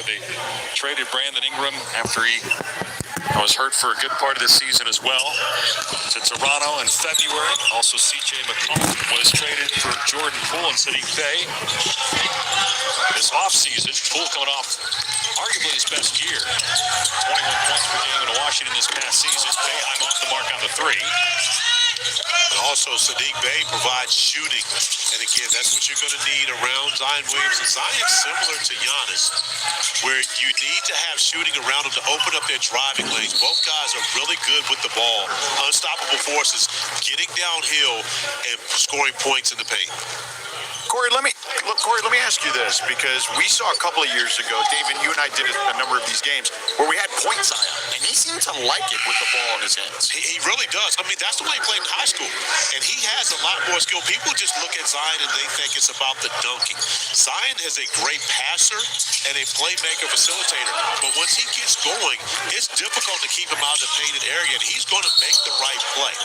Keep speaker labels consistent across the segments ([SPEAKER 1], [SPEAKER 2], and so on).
[SPEAKER 1] They traded Brandon Ingram after he was hurt for a good part of the season as well to Toronto in February. Also, C.J. McCollum was traded for Jordan Poole and Sadiq Bey. This offseason, Poole coming off arguably his best year. 21 points per game in Washington this past season. Boeheim off the mark on the three.
[SPEAKER 2] And also, Sadiq Bey provides shooting. And again, that's what you're going to need around Zion Williamson. Zion's similar to Giannis, where you need to have shooting around them to open up their driving lanes. Both guys are really good with the ball. Unstoppable forces, getting downhill and scoring points in the paint.
[SPEAKER 3] Corey, let me ask you this, because we saw a couple of years ago, David, you and I did a number of these games where we had point Zion, and he seemed to like it with the ball in his hands.
[SPEAKER 2] He really does. I mean, that's the way he played in high school, and he has a lot more skill. People just look at Zion and they think it's about the dunking. Zion is a great passer and a playmaker facilitator, but once he gets going, it's difficult to keep him out of the painted area, and he's going to make the right play.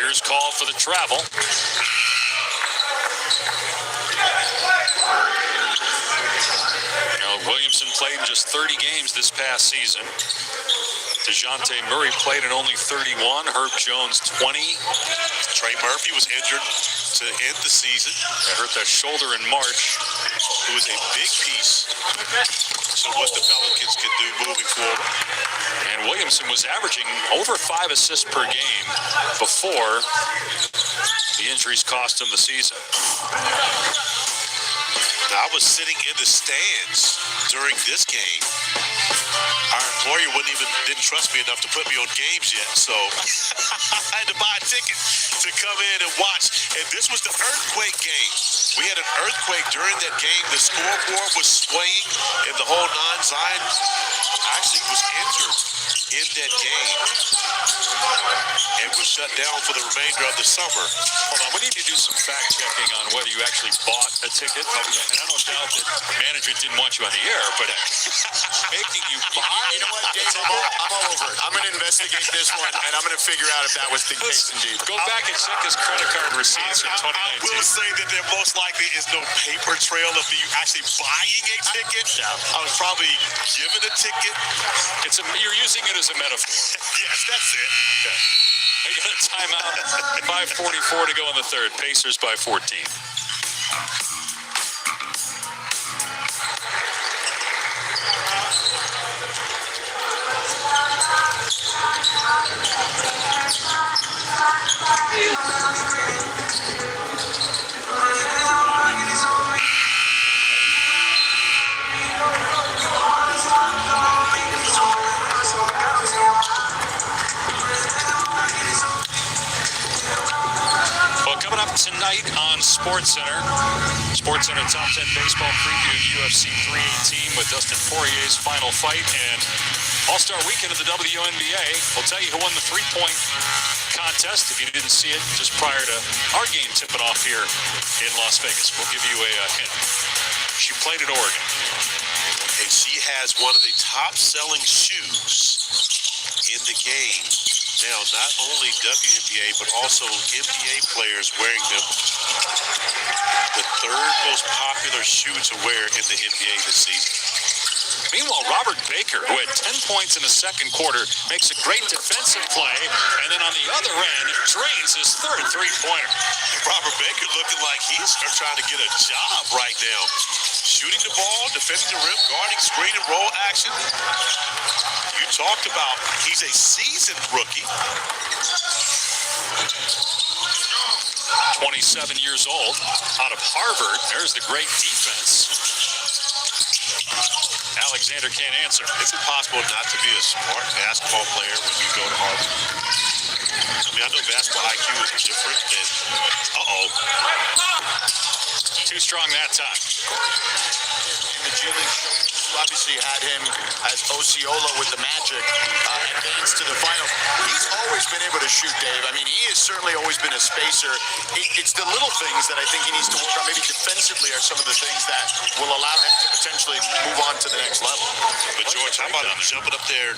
[SPEAKER 1] Here's call for the travel. Williamson played in just 30 games this past season. DeJounte Murray played in only 31. Herb Jones, 20.
[SPEAKER 2] Trey Murphy was injured to end the season.
[SPEAKER 1] Hurt that shoulder in March.
[SPEAKER 2] It was a big piece to what the Pelicans can do moving forward.
[SPEAKER 1] And Williamson was averaging over 5 assists per game before the injuries cost him the season.
[SPEAKER 2] Now, I was sitting in the stands during this game. Our employer didn't trust me enough to put me on games yet, so I had to buy a ticket to come in and watch. And this was the earthquake game. We had an earthquake during that game. The scoreboard was swaying and the whole nine. Zion actually was injured in that game and was shut down for the remainder of the summer.
[SPEAKER 1] Hold on, we need to do some fact checking on whether you actually bought a ticket. And I don't doubt that management didn't want you on the air, but making you buy.
[SPEAKER 3] You know what, Dave? I'm all over it. I'm going to investigate this one, and I'm going to figure out if that was the case indeed.
[SPEAKER 1] Go back and check his credit card receipts from 2019.
[SPEAKER 2] I will say that there most likely is no paper trail of me actually buying a ticket. I was probably given a ticket.
[SPEAKER 1] You're using it as a metaphor.
[SPEAKER 2] Yes, that's it.
[SPEAKER 1] Okay. They got a timeout. 5:44 to go in the third. Pacers by 14. Tonight on SportsCenter Top 10 Baseball Preview UFC 318 with Dustin Poirier's final fight and All-Star Weekend of the WNBA. We'll tell you who won the three-point contest if you didn't see it just prior to our game tipping off here in Las Vegas. We'll give you a hint. She played at Oregon.
[SPEAKER 2] And she has one of the top-selling shoes in the game. Now, not only WNBA, but also NBA players wearing them. The third most popular shoe to wear in the NBA this season.
[SPEAKER 1] Meanwhile, Robert Baker, who had 10 points in the second quarter, makes a great defensive play, and then on the other end, drains his third three-pointer.
[SPEAKER 2] Robert Baker looking like he's trying to get a job right now. Shooting the ball, defending the rim, guarding screen and roll action. You talked about he's a seasoned rookie.
[SPEAKER 1] 27 years old, out of Harvard. There's the great defense. Alexander can't answer.
[SPEAKER 2] Is it possible not to be a smart basketball player when you go to Harvard? I mean, I know basketball IQ is different than...
[SPEAKER 1] Too strong that time.
[SPEAKER 3] In the G League show, obviously had him as Osceola with the Magic advance to the finals. He's always been able to shoot, Dave. I mean, he has certainly always been a spacer. It's the little things that I think he needs to work on. Maybe defensively are some of the things that will allow him to potentially move on to the next level.
[SPEAKER 2] But George, how about him jumping up there,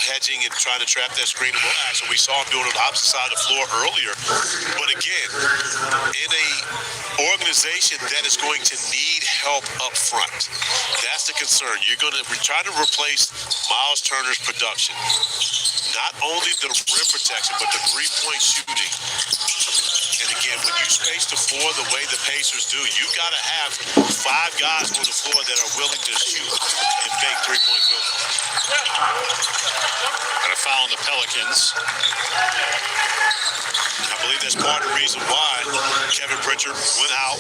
[SPEAKER 2] hedging and trying to trap that screen and roll action? We saw him doing it on the opposite side of the floor earlier. But again, in a organization that is going to need help up front. That's the concern. We're trying to replace Miles Turner's production. Not only the rim protection, but the three-point shooting. And again, when you space the floor the way the Pacers do, you got to have 5 guys on the floor that are willing to shoot and make three-point field goals.
[SPEAKER 1] And a foul on the Pelicans.
[SPEAKER 2] I believe that's part of the reason why Kevin Pritchard went out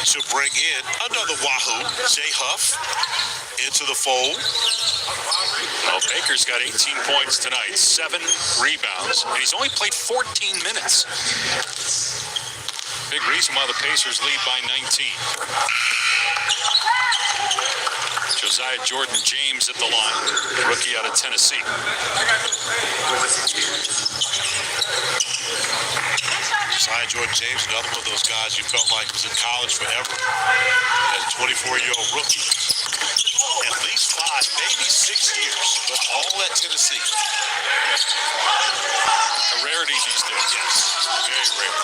[SPEAKER 2] to bring in another Wahoo, Jay Huff, into the fold.
[SPEAKER 1] Well, Baker's got 18 points tonight, 7 rebounds, and he's only played 14 minutes. Big reason why the Pacers lead by 19. Josiah Jordan-James at the line, rookie out of Tennessee.
[SPEAKER 2] Josiah Jordan-James, another one of those guys you felt like was in college forever. As a 24-year-old rookie. At least 5, maybe 6 years, but all at Tennessee.
[SPEAKER 1] A rarity these days.
[SPEAKER 2] Yes, very rare.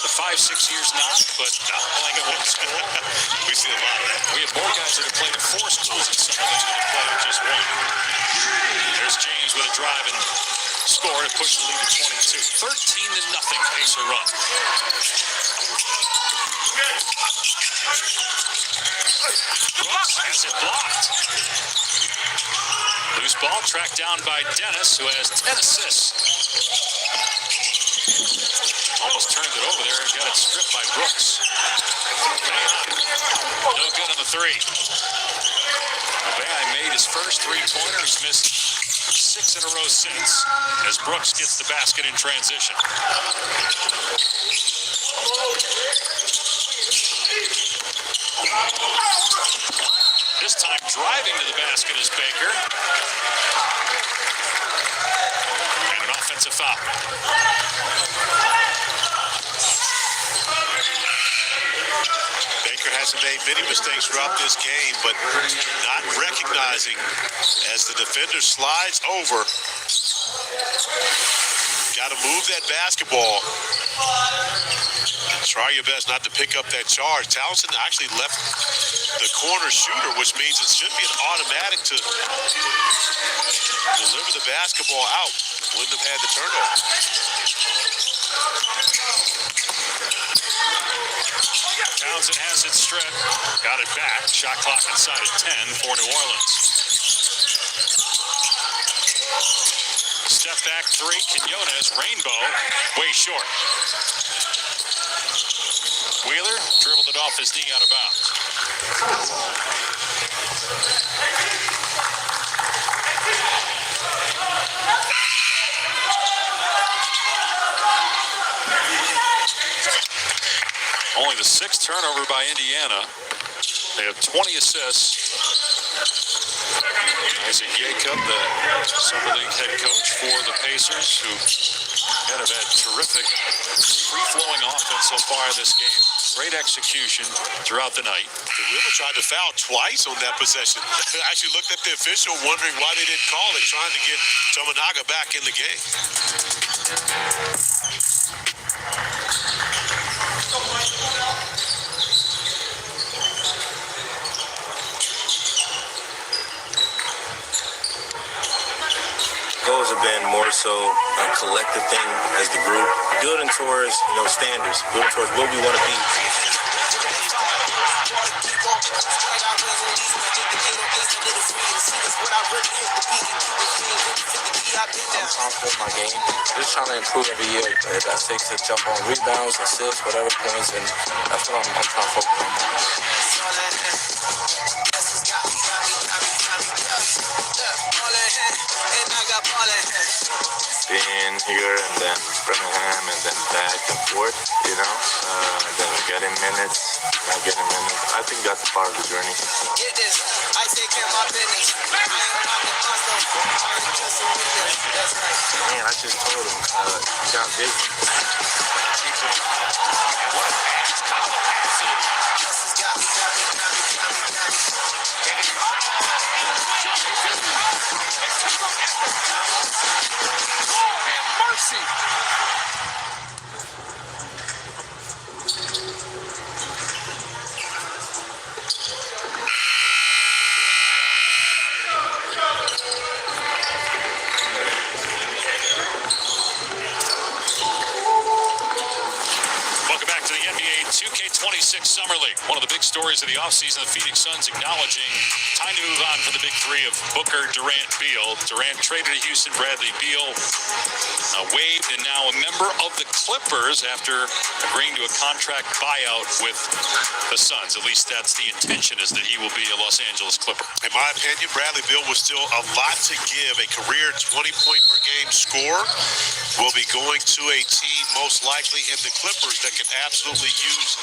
[SPEAKER 1] The 5-6 years not, but playing at one school.
[SPEAKER 2] We see a lot of that.
[SPEAKER 1] We have more guys that have played at 4 schools than some of them that have played at just one. There's James with a drive and score to push the lead to 22. 13-0 Pacer run. Brooks has it blocked. Loose ball tracked down by Dennis, who has 10 assists. Almost turned it over there and got it stripped by Brooks. No good on the 3. Nevaeh made his first 3-pointer. He's missed 6 in a row since, as Brooks gets the basket in transition. This time driving to the basket is Baker. And an offensive foul.
[SPEAKER 2] Baker hasn't made many mistakes throughout this game, but not recognizing as the defender slides over. Got to move that basketball. Try your best not to pick up that charge. Townsend actually left the corner shooter, which means it should be an automatic to deliver the basketball out. Wouldn't have had the turnover.
[SPEAKER 1] Townsend has it stripped. Got it back. Shot clock inside at 10 for New Orleans. Step back 3. Quinones, rainbow, way short. Wheeler dribbled it off his knee out of bounds. Only the 6th turnover by Indiana. They have 20 assists. Isaac Jacob, the Summer League head coach for the Pacers, who have had terrific free-flowing offense so far in this game. Great execution throughout the night.
[SPEAKER 2] The Wheeler tried to foul twice on that possession. I actually looked at the official wondering why they didn't call it, trying to get Tominaga back in the game.
[SPEAKER 4] Goals have been more so a collective thing as the group, building towards, standards, building towards what we want to be. I'm confident in my game. Just trying to improve every year. If that takes to jump on rebounds, assists, whatever points, and that's what I'm trying to focus on. Being here and then Birmingham and then back and forth, and then getting minutes, not getting minutes. I think that's part of the journey.
[SPEAKER 5] Get this, I take care of my business. I ain't about the hustle. I ain't just a witness. That's right.
[SPEAKER 4] Man, I just told him, you got busy.
[SPEAKER 5] Mercy.
[SPEAKER 1] stories of the offseason, the Phoenix Suns acknowledging time to move on from the big three of Booker, Durant, Beal. Durant traded to Houston, Bradley Beal waived, and now a member of the Clippers after agreeing to a contract buyout with the Suns. At least that's the intention, is that he will be a Los Angeles Clipper.
[SPEAKER 2] In my opinion, Bradley Beal was still a lot to give. A career 20-point-per-game scorer will be going to a team most likely in the Clippers that can absolutely use